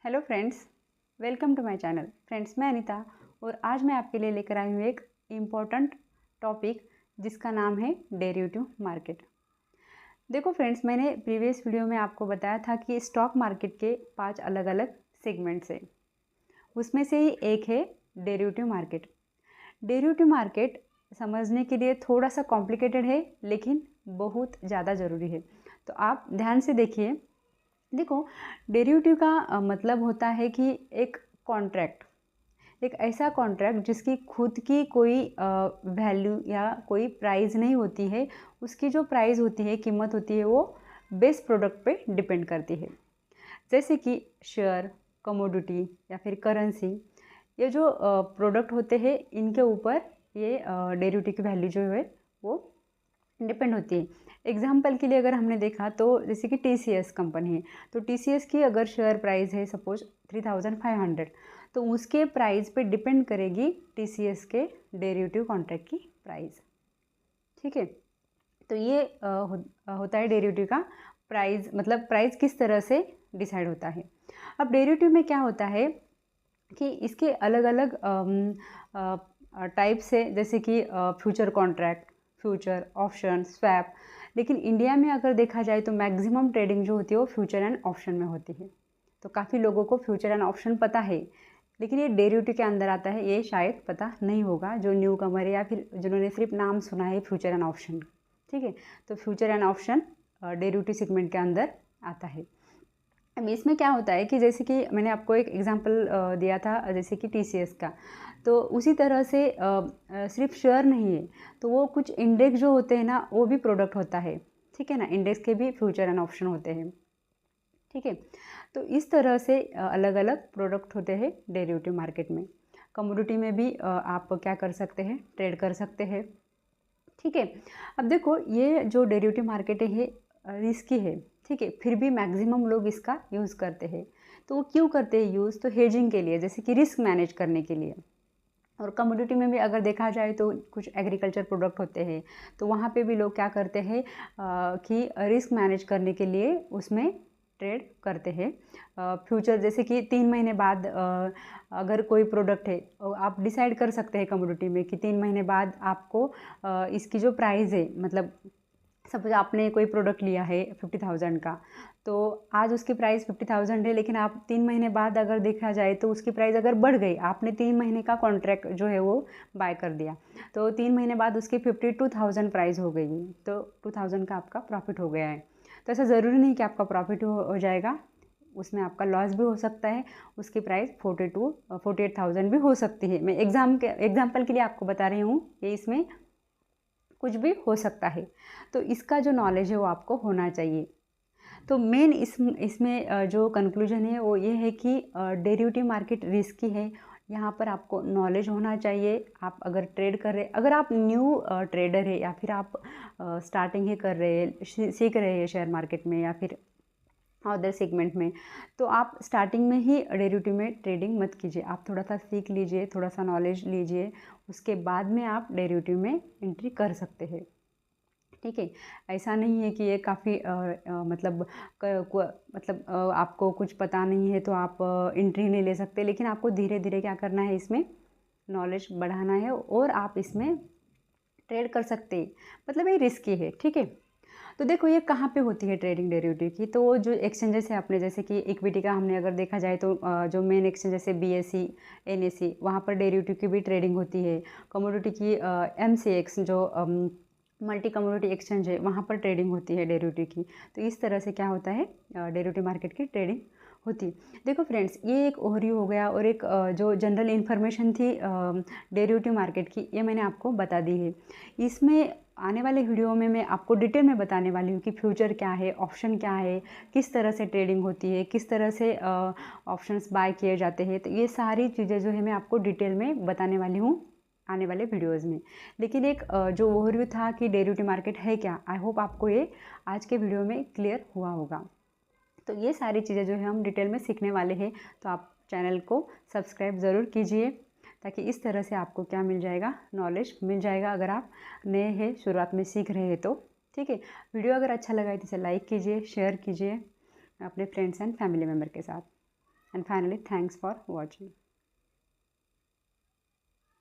Hello friends, welcome to my channel. Friends, मैं अनीता और आज मैं आपके लिए लेकर आई हूँ एक इम्पॉर्टेंट टॉपिक जिसका नाम है डेरिवेटिव मार्केट। देखो फ्रेंड्स, मैंने प्रीवियस वीडियो में आपको बताया था कि स्टॉक मार्केट के 5 अलग अलग सेगमेंट्स हैं। उसमें से ही एक है डेरिवेटिव मार्केट। डेरिवेटिव मार्केट समझने के लिए थोड़ा सा कॉम्प्लिकेटेड है, लेकिन बहुत ज़्यादा ज़रूरी है। तो आप ध्यान से देखिए। देखो, डेरिवेटिव का मतलब होता है कि एक कॉन्ट्रैक्ट, एक ऐसा कॉन्ट्रैक्ट जिसकी खुद की कोई वैल्यू या कोई प्राइस नहीं होती है। उसकी जो प्राइस होती है, कीमत होती है, वो बेस प्रोडक्ट पे डिपेंड करती है। जैसे कि शेयर, कमोडिटी या फिर करेंसी, ये जो प्रोडक्ट होते हैं, इनके ऊपर ये डेरिवेटिव की वैल्यू जो है वो डिपेंड होती है। एग्जाम्पल के लिए अगर हमने देखा तो जैसे कि TCS कंपनी है, तो TCS की अगर शेयर प्राइस है सपोज 3500, तो उसके प्राइस पे डिपेंड करेगी TCS के डेरिवेटिव कॉन्ट्रैक्ट की प्राइस। ठीक है, तो ये होता है डेरिवेटिव का प्राइस, मतलब प्राइस किस तरह से डिसाइड होता है। अब डेरिवेटिव में क्या होता है कि इसके अलग अलग टाइप्स है, जैसे कि future contract, future, option, swap. लेकिन इंडिया में अगर देखा जाए तो मैक्सिमम ट्रेडिंग जो होती है वो फ्यूचर एंड ऑप्शन में होती है। तो काफ़ी लोगों को फ्यूचर एंड ऑप्शन पता है, लेकिन ये डेरिवेटिव के अंदर आता है, ये शायद पता नहीं होगा जो न्यू कमर है या फिर जिन्होंने सिर्फ नाम सुना है फ्यूचर एंड ऑप्शन। ठीक है, तो future and option derivative segment के अंदर आता है। अब इसमें क्या होता है कि जैसे कि मैंने आपको एक एग्जांपल दिया था, जैसे कि TCS का, तो उसी तरह से सिर्फ शेयर नहीं है, तो वो कुछ इंडेक्स जो होते हैं ना, वो भी प्रोडक्ट होता है। ठीक है ना, इंडेक्स के भी फ्यूचर एंड ऑप्शन होते हैं। ठीक है, तो इस तरह से अलग अलग प्रोडक्ट होते हैं डेरिवेटिव मार्केट में। कमोडिटी में भी आप क्या कर सकते हैं, ट्रेड कर सकते हैं। ठीक है, अब देखो, ये जो डेरिवेटिव मार्केट है ये रिस्की है। ठीक है, फिर भी मैक्सिमम लोग इसका यूज़ करते हैं। तो वो क्यों करते हैं यूज़? तो हेजिंग के लिए, जैसे कि रिस्क मैनेज करने के लिए। और कमोडिटी में भी अगर देखा जाए तो कुछ एग्रीकल्चर प्रोडक्ट होते हैं, तो वहाँ पे भी लोग क्या करते हैं कि रिस्क मैनेज करने के लिए उसमें ट्रेड करते हैं। फ्यूचर, जैसे कि 3 महीने बाद अगर कोई प्रोडक्ट है, आप डिसाइड कर सकते हैं कमोडिटी में कि 3 महीने बाद आपको इसकी जो प्राइस है, मतलब सपोज आपने कोई प्रोडक्ट लिया है 50,000 का, तो आज उसकी प्राइस 50,000 है, लेकिन आप 3 महीने बाद अगर देखा जाए तो उसकी प्राइस अगर बढ़ गई, आपने 3 महीने का कॉन्ट्रैक्ट जो है वो बाय कर दिया, तो 3 महीने बाद उसकी 52,000 प्राइस हो गई, तो 2,000 का आपका प्रॉफिट हो गया है। तो ऐसा ज़रूरी नहीं कि आपका प्रॉफिट हो जाएगा, उसमें आपका लॉस भी हो सकता है। उसकी प्राइस 48,000 भी हो सकती है। मैं एग्जाम्पल के लिए आपको बता रही हूँ कि इसमें कुछ भी हो सकता है। तो इसका जो नॉलेज है वो आपको होना चाहिए। तो मेन इसमें जो कंक्लूजन है वो ये है कि डेरिवेटिव मार्केट रिस्की है। यहाँ पर आपको नॉलेज होना चाहिए। आप अगर ट्रेड कर रहे, अगर आप न्यू ट्रेडर है या फिर आप स्टार्टिंग ही कर रहे हैं, सीख रहे हैं शेयर मार्केट में या फिर अदर सेगमेंट में, तो आप स्टार्टिंग में ही डेरिवेटिव में ट्रेडिंग मत कीजिए। आप थोड़ा सा सीख लीजिए, थोड़ा सा नॉलेज लीजिए, उसके बाद में आप डेरिवेटिव में एंट्री कर सकते हैं। ठीक है, ऐसा नहीं है कि ये काफ़ी आपको कुछ पता नहीं है तो आप एंट्री नहीं ले सकते, लेकिन आपको धीरे धीरे क्या करना है, इसमें नॉलेज बढ़ाना है और आप इसमें ट्रेड कर सकते हैं। मतलब ये रिस्की है। ठीक है, तो देखो ये कहाँ पे होती है ट्रेडिंग डेरिवेटिव की, तो जो एक्सचेंजेस है अपने, जैसे कि इक्विटी का हमने अगर देखा जाए तो जो मेन एक्सचेंज जैसे BSE, NSE, वहाँ पर डेरिवेटिव की भी ट्रेडिंग होती है। कमोडिटी की MCX जो मल्टी कमोडिटी एक्सचेंज है, वहाँ पर ट्रेडिंग होती है डेरिवेटिव की। तो इस तरह से क्या होता है, डेरिवेटिव मार्केट की ट्रेडिंग होती है। देखो फ्रेंड्स, ये एक ओवरव्यू हो गया, और एक जो जनरल इन्फॉर्मेशन थी डेरिवेटिव मार्केट की, ये मैंने आपको बता दी है। इसमें आने वाले वीडियो में मैं आपको डिटेल में बताने वाली हूँ कि फ्यूचर क्या है, ऑप्शन क्या है, किस तरह से ट्रेडिंग होती है, किस तरह से ऑप्शंस बाय किए जाते हैं। तो ये सारी चीज़ें जो है मैं आपको डिटेल में बताने वाली हूँ आने वाले वीडियोज़ में। लेकिन एक जो ओवरव्यू था कि डेरिवेटिव मार्केट है क्या, आई होप आपको ये आज के वीडियो में क्लियर हुआ होगा। तो ये सारी चीज़ें जो है हम डिटेल में सीखने वाले हैं, तो आप चैनल को सब्सक्राइब ज़रूर कीजिए, ताकि इस तरह से आपको क्या मिल जाएगा, नॉलेज मिल जाएगा, अगर आप नए हैं, शुरुआत में सीख रहे हैं तो। ठीक है, वीडियो अगर अच्छा लगा है तो इसे लाइक कीजिए, शेयर कीजिए अपने फ्रेंड्स एंड फैमिली मेम्बर के साथ। And finally thanks for watching.